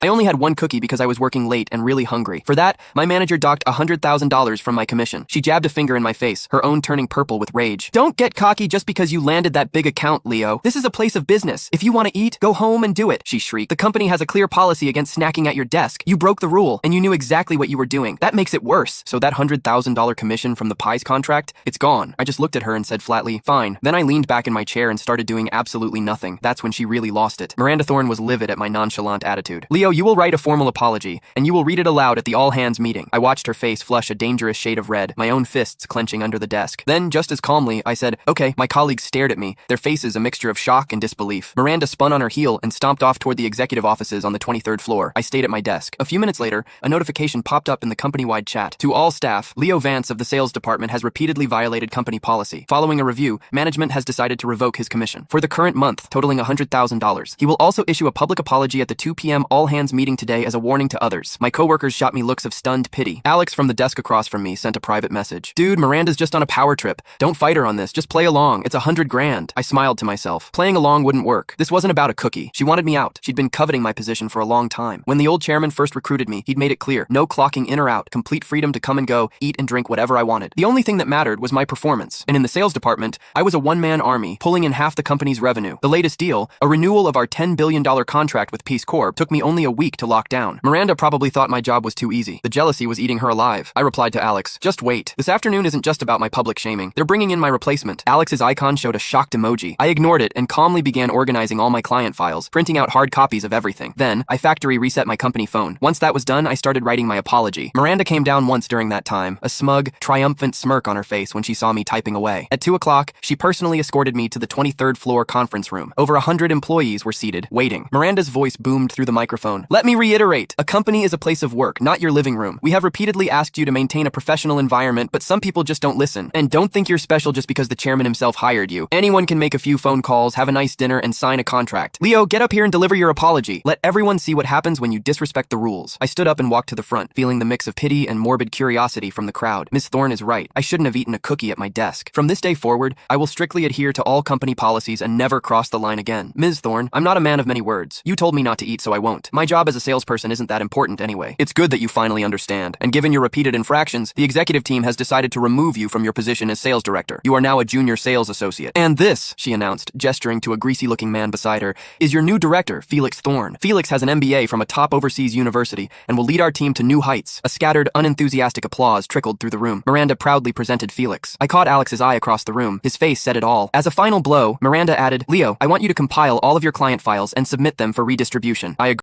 I only had one cookie because I was working late and really hungry. For that, my manager docked $100,000 from my commission. She jabbed a finger in my face, her own turning purple with rage. Don't get cocky just because you landed that big account, Leo. This is a place of business. If you want to eat, go home and do it, she shrieked. The company has a clear policy against snacking at your desk. You broke the rule, and you knew exactly what you were doing. That makes it worse. So that $100,000 commission from the pies contract, it's gone. I just looked at her and said flatly, fine. Then I leaned back in my chair and started doing absolutely nothing. That's when she really lost it. Miranda Thorne was livid at my nonchalant attitude. Leo, you will write a formal apology, and you will read it aloud at the all-hands meeting. I watched her face flush a dangerous shade of red, my own fists clenching under the desk. Then, just as calmly, I said, okay. My colleagues stared at me, their faces a mixture of shock and disbelief. Miranda spun on her heel and stomped off toward the executive offices on the 23rd floor. I stayed at my desk. A few minutes later, a notification popped up in the company-wide chat. To all staff, Leo Vance of the sales department has repeatedly violated company policy. Following a review, management has decided to revoke his commission for the current month, totaling $100,000. He will also issue a public apology at the 2 p.m. all-hands meeting today as a warning to others. My coworkers shot me looks of stunned pity. Alex from the desk across from me sent a private message. Dude, Miranda's just on a power trip. Don't fight her on this. Just play along. It's $100,000. I smiled to myself. Playing along wouldn't work. This wasn't about a cookie. She wanted me out. She'd been coveting my position for a long time. When the old chairman first recruited me, he'd made it clear. No clocking in or out. Complete freedom to come and go, eat and drink whatever I wanted. The only thing that mattered was my performance. And in the sales department, I was a one-man army, pulling in half the company's revenue. The latest deal, a renewal of our $10 billion contract with Peace Corp, took me only a week to lock down. Miranda probably thought my job was too easy. The jealousy was eating her alive. I replied to Alex, just wait. This afternoon isn't just about my public shaming. They're bringing in my replacement. Alex's icon showed a shocked emoji. I ignored it and calmly began organizing all my client files, printing out hard copies of everything. Then, I factory reset my company phone. Once that was done, I started writing my apology. Miranda came down once during that time, a smug, triumphant smirk on her face when she saw me typing away. At 2 o'clock, she personally escorted me to the 23rd floor conference room. Over 100 employees were seated, waiting. Miranda's voice boomed through the microphone. Let me reiterate, a company is a place of work, not your living room. We have repeatedly asked you to maintain a professional environment, but some people just don't listen. And don't think you're special just because the chairman himself hired you. Anyone can make a few phone calls, have a nice dinner, and sign a contract. Leo, get up here and deliver your apology. Let everyone see what happens when you disrespect the rules. I stood up and walked to the front, feeling the mix of pity and morbid curiosity from the crowd. Miss Thorne is right. I shouldn't have eaten a cookie at my desk. From this day forward, I will strictly adhere to all company policies and never cross the line again. Ms. Thorne, I'm not a man of many words. You told me not to eat, so I won't. My job as a salesperson isn't that important anyway. It's good that you finally understand. And given your repeated infractions, the executive team has decided to remove you from your position as sales director. You are now a junior sales associate. And this, she announced, gesturing to a greasy-looking man beside her, is your new director, Felix Thorne. Felix has an MBA from a top overseas university and will lead our team to new heights. A scattered, unenthusiastic applause trickled through the room. Miranda proudly presented Felix. I caught Alex's eye across the room. His face said it all. As a final blow, Miranda added, Leo, I want you to compile all of your client files and submit them for redistribution. I agreed.